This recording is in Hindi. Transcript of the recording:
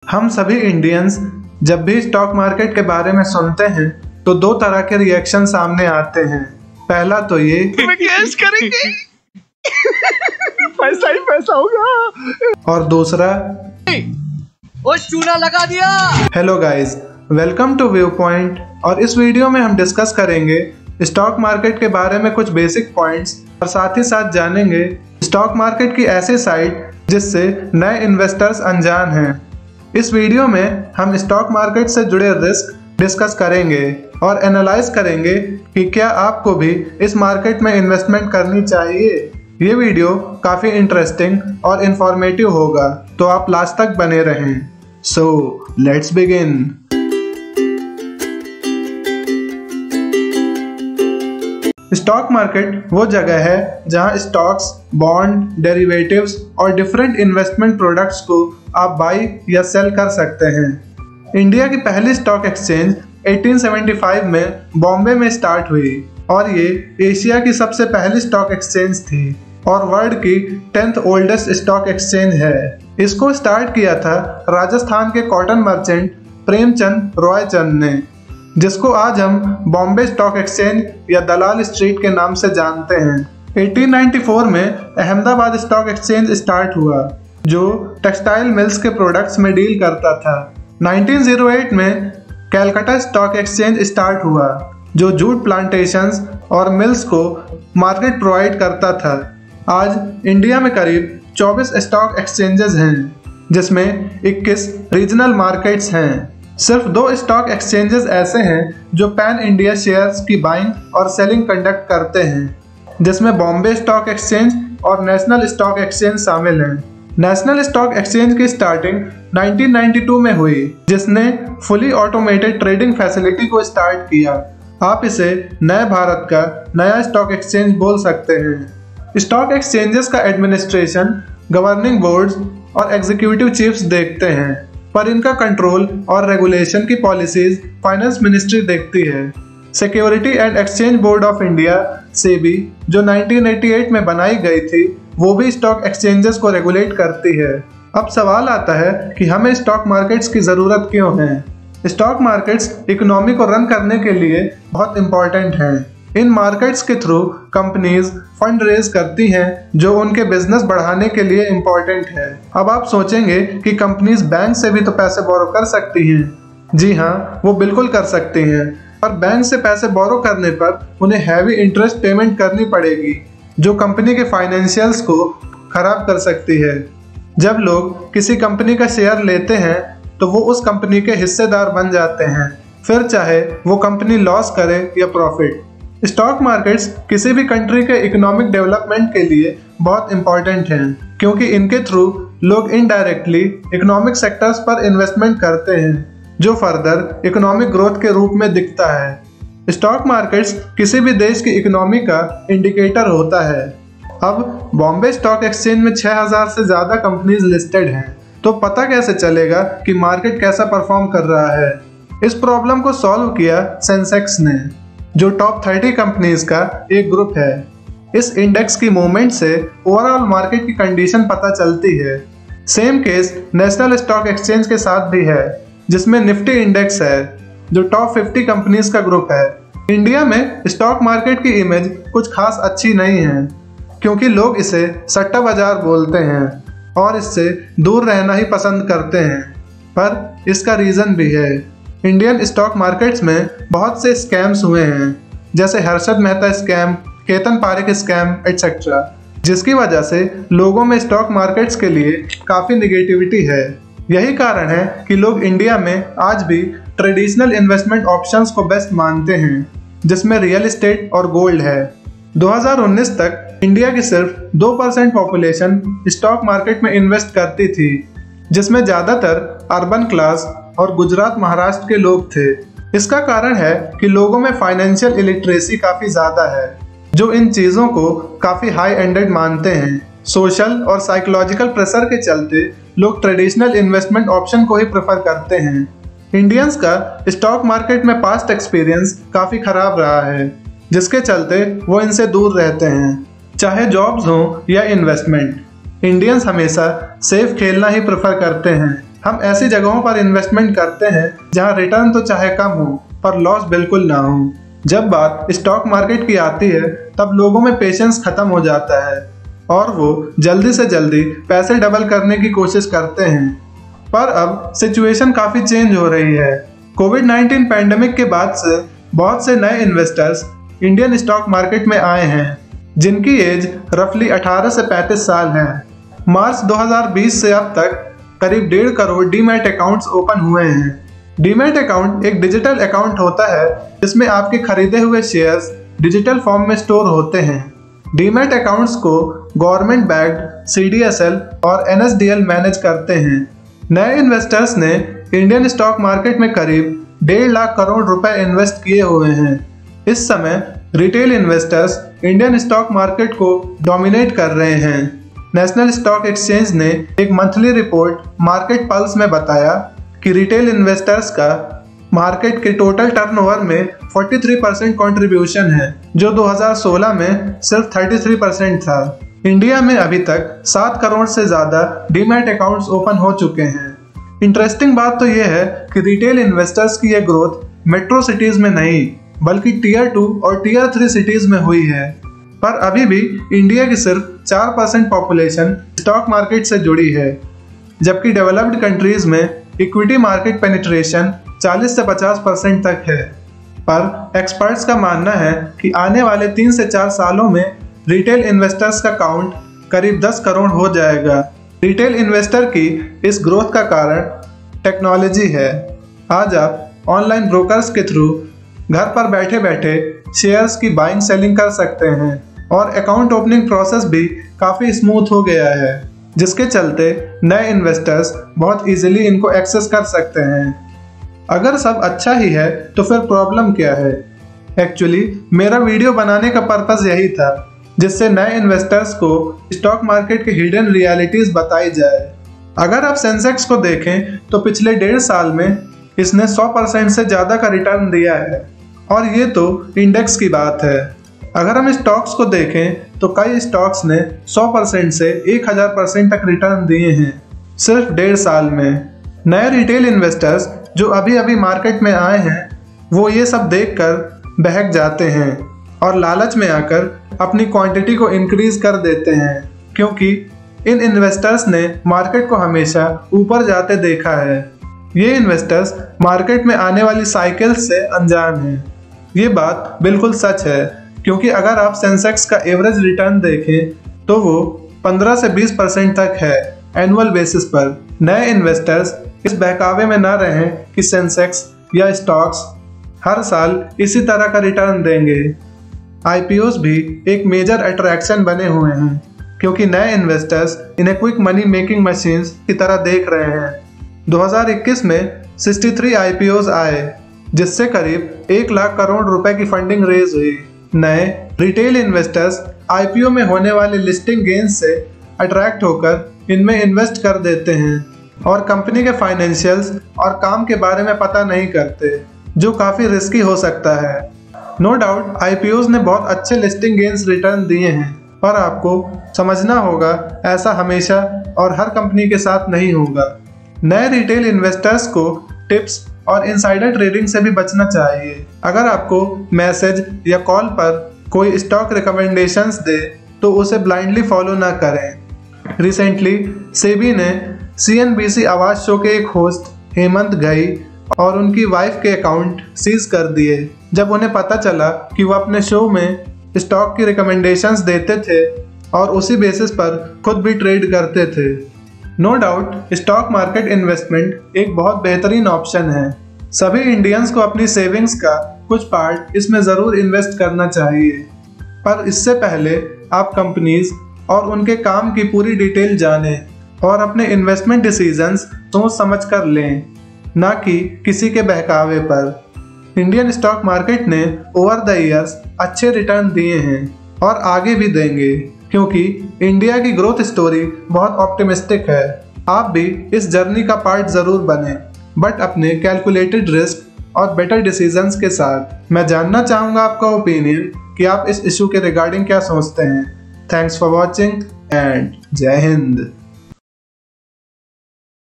हम सभी इंडियंस जब भी स्टॉक मार्केट के बारे में सुनते हैं तो दो तरह के रिएक्शन सामने आते हैं। पहला तो ये कैश करेंगे पैसा ही पैसा होगा, और दूसरा वो चूना लगा दिया। Hello guys, welcome to view point. और इस वीडियो में हम डिस्कस करेंगे स्टॉक मार्केट के बारे में कुछ बेसिक पॉइंट्स और साथ ही साथ जानेंगे स्टॉक मार्केट की ऐसी साइट जिससे नए इन्वेस्टर्स अनजान हैं। इस वीडियो में हम स्टॉक मार्केट से जुड़े रिस्क डिस्कस करेंगे और एनालाइज करेंगे कि क्या आपको भी इस मार्केट में इन्वेस्टमेंट करनी चाहिए। ये वीडियो काफ़ी इंटरेस्टिंग और इंफॉर्मेटिव होगा, तो आप लास्ट तक बने रहें। So let's begin. Stock market वो जगह है जहां स्टॉक्स, बॉन्ड, डेरिवेटिव्स और डिफरेंट इन्वेस्टमेंट प्रोडक्ट्स को आप बाई या सेल कर सकते हैं। इंडिया की पहली स्टॉक एक्सचेंज 1875 में बॉम्बे में स्टार्ट हुई और ये एशिया की सबसे पहली स्टॉक एक्सचेंज थी और वर्ल्ड की 10th ओल्डेस्ट स्टॉक एक्सचेंज है। इसको स्टार्ट किया था राजस्थान के कॉटन मर्चेंट प्रेमचंद रॉयचंद ने, जिसको आज हम बॉम्बे स्टॉक एक्सचेंज या दलाल स्ट्रीट के नाम से जानते हैं। 1894 में अहमदाबाद स्टॉक एक्सचेंज स्टार्ट हुआ जो टेक्सटाइल मिल्स के प्रोडक्ट्स में डील करता था। 1908 में कैलकाटा स्टॉक एक्सचेंज स्टार्ट हुआ जो जूट प्लांटेशंस और मिल्स को मार्केट प्रोवाइड करता था। आज इंडिया में करीब 24 स्टॉक एक्सचेंजेस हैं जिसमें 21 रीजनल मार्केट्स हैं। सिर्फ 2 स्टॉक एक्सचेंजेस ऐसे हैं जो पैन इंडिया शेयर्स की बाइंग और सेलिंग कंडक्ट करते हैं, जिसमें बॉम्बे स्टॉक एक्सचेंज और नेशनल स्टॉक एक्सचेंज शामिल हैं। नेशनल स्टॉक एक्सचेंज की स्टार्टिंग 1992 में हुई, जिसने फुली ऑटोमेटेड ट्रेडिंग फैसिलिटी को स्टार्ट किया। आप इसे नए भारत का नया स्टॉक एक्सचेंज बोल सकते हैं। स्टॉक एक्सचेंजेस का एडमिनिस्ट्रेशन गवर्निंग बोर्ड्स और एग्जीक्यूटिव चीफ्स देखते हैं, पर इनका कंट्रोल और रेगुलेशन की पॉलिसीज फाइनेंस मिनिस्ट्री देखती है। Security and exchange board of India SEBI जो 1988 में बनाई गई थी, वो भी स्टॉक एक्सचेंजेस को रेगुलेट करती है। अब सवाल आता है कि हमें स्टॉक मार्केट्स की ज़रूरत क्यों है। स्टॉक मार्केट्स इकोनॉमी को रन करने के लिए बहुत इंपॉर्टेंट हैं। इन मार्केट्स के थ्रू कंपनीज फंड रेज करती हैं जो उनके बिजनेस बढ़ाने के लिए इम्पोर्टेंट है। अब आप सोचेंगे कि कंपनीज बैंक से भी तो पैसे बोरो कर सकती हैं। जी हाँ, वो बिल्कुल कर सकती हैं, पर बैंक से पैसे बोरो करने पर उन्हें हैवी इंटरेस्ट पेमेंट करनी पड़ेगी जो कंपनी के फाइनेंशियल्स को खराब कर सकती है। जब लोग किसी कंपनी का शेयर लेते हैं तो वो उस कंपनी के हिस्सेदार बन जाते हैं, फिर चाहे वो कंपनी लॉस करे या प्रॉफिट। स्टॉक मार्केट्स किसी भी कंट्री के इकोनॉमिक डेवलपमेंट के लिए बहुत इंपॉर्टेंट हैं, क्योंकि इनके थ्रू लोग इनडायरेक्टली इकोनॉमिक सेक्टर्स पर इन्वेस्टमेंट करते हैं जो फर्दर इकोनॉमिक ग्रोथ के रूप में दिखता है। स्टॉक मार्केट्स किसी भी देश की इकोनॉमी का इंडिकेटर होता है। अब बॉम्बे स्टॉक एक्सचेंज में 6000 से ज़्यादा कंपनीज लिस्टेड हैं, तो पता कैसे चलेगा कि मार्केट कैसा परफॉर्म कर रहा है। इस प्रॉब्लम को सॉल्व किया सेंसेक्स ने, जो टॉप 30 कंपनीज का एक ग्रुप है। इस इंडेक्स की मूवमेंट से ओवरऑल मार्केट की कंडीशन पता चलती है। Same case national stock exchange के साथ भी है, जिसमें निफ्टी इंडेक्स है जो टॉप 50 कंपनीज का ग्रुप है। इंडिया में स्टॉक मार्केट की इमेज कुछ खास अच्छी नहीं है, क्योंकि लोग इसे सट्टा बाजार बोलते हैं और इससे दूर रहना ही पसंद करते हैं। पर इसका रीज़न भी है। इंडियन स्टॉक मार्केट्स में बहुत से स्कैम्स हुए हैं, जैसे Harshad Mehta scam, Ketan Parekh scam etcetera, जिसकी वजह से लोगों में स्टॉक मार्केट्स के लिए काफ़ी निगेटिविटी है। यही कारण है कि लोग इंडिया में आज भी ट्रेडिशनल इन्वेस्टमेंट ऑप्शंस को बेस्ट मानते हैं, जिसमें रियल एस्टेट और गोल्ड है। 2019 तक इंडिया की सिर्फ 2% पॉपुलेशन स्टॉक मार्केट में इन्वेस्ट करती थी, जिसमें ज़्यादातर अर्बन क्लास और गुजरात महाराष्ट्र के लोग थे। इसका कारण है कि लोगों में फाइनेंशियल इलिटरेसी काफ़ी ज़्यादा है, जो इन चीज़ों को काफ़ी हाई एंडेड मानते हैं। सोशल और साइकोलॉजिकल प्रेशर के चलते लोग ट्रेडिशनल इन्वेस्टमेंट ऑप्शन को ही प्रेफर करते हैं। इंडियंस का स्टॉक मार्केट में पास्ट एक्सपीरियंस काफ़ी ख़राब रहा है, जिसके चलते वो इनसे दूर रहते हैं। चाहे जॉब्स हों या इन्वेस्टमेंट, इंडियंस हमेशा सेफ खेलना ही प्रेफर करते हैं। हम ऐसी जगहों पर इन्वेस्टमेंट करते हैं जहां रिटर्न तो चाहे कम हो पर लॉस बिल्कुल ना हो। जब बात स्टॉक मार्केट की आती है तब लोगों में पेशेंस खत्म हो जाता है और वो जल्दी से जल्दी पैसे डबल करने की कोशिश करते हैं। पर अब सिचुएशन काफ़ी चेंज हो रही है। कोविड-19 पैंडेमिक के बाद से बहुत से नए इन्वेस्टर्स इंडियन स्टॉक मार्केट में आए हैं जिनकी एज रफली 18 से 35 साल है। मार्च 2020 से अब तक करीब 1.5 करोड़ डीमैट अकाउंट्स ओपन हुए हैं। डीमैट अकाउंट एक डिजिटल अकाउंट होता है जिसमें आपके खरीदे हुए शेयर्स डिजिटल फॉर्म में स्टोर होते हैं। डीमैट अकाउंट्स को गवर्नमेंट बैक्ड CDSL और NSDL मैनेज करते हैं। नए इन्वेस्टर्स ने इंडियन स्टॉक मार्केट में करीब 1.5 लाख करोड़ रुपए इन्वेस्ट किए हुए हैं। इस समय retail investors Indian stock market को डोमिनेट कर रहे हैं। नेशनल स्टॉक एक्सचेंज ने एक मंथली रिपोर्ट मार्केट पल्स में बताया कि रिटेल इन्वेस्टर्स का मार्केट के टोटल टर्नओवर में 43% कंट्रीब्यूशन है, जो 2016 में सिर्फ 33% था। इंडिया में अभी तक 7 करोड़ से ज्यादा डीमैट अकाउंट्स ओपन हो चुके हैं। इंटरेस्टिंग बात तो यह है कि रिटेल इन्वेस्टर्स की यह ग्रोथ मेट्रो सिटीज में नहीं बल्कि टियर 2 और टियर 3 सिटीज में हुई है। पर अभी भी इंडिया की सिर्फ 4% पॉपुलेशन स्टॉक मार्केट से जुड़ी है, जबकि डेवलप्ड कंट्रीज में इक्विटी मार्केट पेनिट्रेशन 40 से 50% तक है। पर एक्सपर्ट्स का मानना है कि आने वाले 3 से 4 सालों में रिटेल इन्वेस्टर्स का काउंट करीब 10 करोड़ हो जाएगा। रिटेल इन्वेस्टर की इस ग्रोथ का कारण टेक्नोलॉजी है। आज आप ऑनलाइन ब्रोकर्स के थ्रू घर पर बैठे बैठे शेयर्स की बाइंग सेलिंग कर सकते हैं और अकाउंट ओपनिंग प्रोसेस भी काफ़ी स्मूथ हो गया है, जिसके चलते नए इन्वेस्टर्स बहुत इजीली इनको एक्सेस कर सकते हैं। अगर सब अच्छा ही है तो फिर प्रॉब्लम क्या है? एक्चुअली मेरा वीडियो बनाने का पर्पस यही था, जिससे नए इन्वेस्टर्स को स्टॉक मार्केट के हिडन रियलिटीज बताई जाए। अगर आप सेंसेक्स को देखें तो पिछले 1.5 साल में इसने 100% से ज़्यादा का रिटर्न दिया है, और ये तो इंडेक्स की बात है। अगर हम स्टॉक्स को देखें तो कई स्टॉक्स ने 100% से 1000% तक रिटर्न दिए हैं सिर्फ 1.5 साल में। नए रिटेल इन्वेस्टर्स जो अभी अभी मार्केट में आए हैं वो ये सब देखकर बहक जाते हैं और लालच में आकर अपनी क्वांटिटी को इंक्रीज कर देते हैं, क्योंकि इन इन्वेस्टर्स ने मार्केट को हमेशा ऊपर जाते देखा है। ये इन्वेस्टर्स मार्केट में आने वाली साइकिल्स से अनजान हैं। ये बात बिल्कुल सच है, क्योंकि अगर आप सेंसेक्स का एवरेज रिटर्न देखें तो वो 15 से 20% तक है एनुअल बेसिस पर। नए इन्वेस्टर्स इस बहकावे में ना रहें कि सेंसेक्स या स्टॉक्स हर साल इसी तरह का रिटर्न देंगे। IPOs भी एक मेजर अट्रैक्शन बने हुए हैं, क्योंकि नए इन्वेस्टर्स इन्हें क्विक मनी मेकिंग मशीन्स की तरह देख रहे हैं। 2021 में 63 IPOs आए, जिससे करीब 1 लाख करोड़ रुपए की फंडिंग रेज हुई। नए रिटेल इन्वेस्टर्स IPO में होने वाले लिस्टिंग गेन्स से अट्रैक्ट होकर इनमें इन्वेस्ट कर देते हैं और कंपनी के फाइनेंशियल्स और काम के बारे में पता नहीं करते, जो काफ़ी रिस्की हो सकता है। नो डाउट IPOs ने बहुत अच्छे लिस्टिंग गेन्स रिटर्न दिए हैं, पर आपको समझना होगा ऐसा हमेशा और हर कंपनी के साथ नहीं होगा। नए रिटेल इन्वेस्टर्स को टिप्स और इनसाइडर ट्रेडिंग से भी बचना चाहिए। अगर आपको मैसेज या कॉल पर कोई स्टॉक रिकमेंडेशंस दे तो उसे ब्लाइंडली फॉलो ना करें। रिसेंटली सेबी ने CNBC आवाज शो के एक होस्ट हेमंत घई और उनकी वाइफ के अकाउंट सीज कर दिए, जब उन्हें पता चला कि वो अपने शो में स्टॉक की रिकमेंडेशंस देते थे और उसी बेसिस पर खुद भी ट्रेड करते थे। No doubt stock market investment एक बहुत बेहतरीन ऑप्शन है। सभी इंडियंस को अपनी सेविंग्स का कुछ पार्ट इसमें ज़रूर इन्वेस्ट करना चाहिए, पर इससे पहले आप कंपनीज और उनके काम की पूरी डिटेल जानें और अपने इन्वेस्टमेंट डिसीजंस सोच समझ कर लें, ना कि किसी के बहकावे पर। इंडियन स्टॉक मार्केट ने ओवर द ईयर्स अच्छे रिटर्न दिए हैं और आगे भी देंगे, क्योंकि इंडिया की ग्रोथ स्टोरी बहुत ऑप्टिमिस्टिक है। आप भी इस जर्नी का पार्ट ज़रूर बने, बट अपने कैलकुलेटेड रिस्क और बेटर डिसीजंस के साथ। मैं जानना चाहूँगा आपका ओपिनियन कि आप इस इशू के रिगार्डिंग क्या सोचते हैं। थैंक्स फॉर वॉचिंग एंड जय हिंद।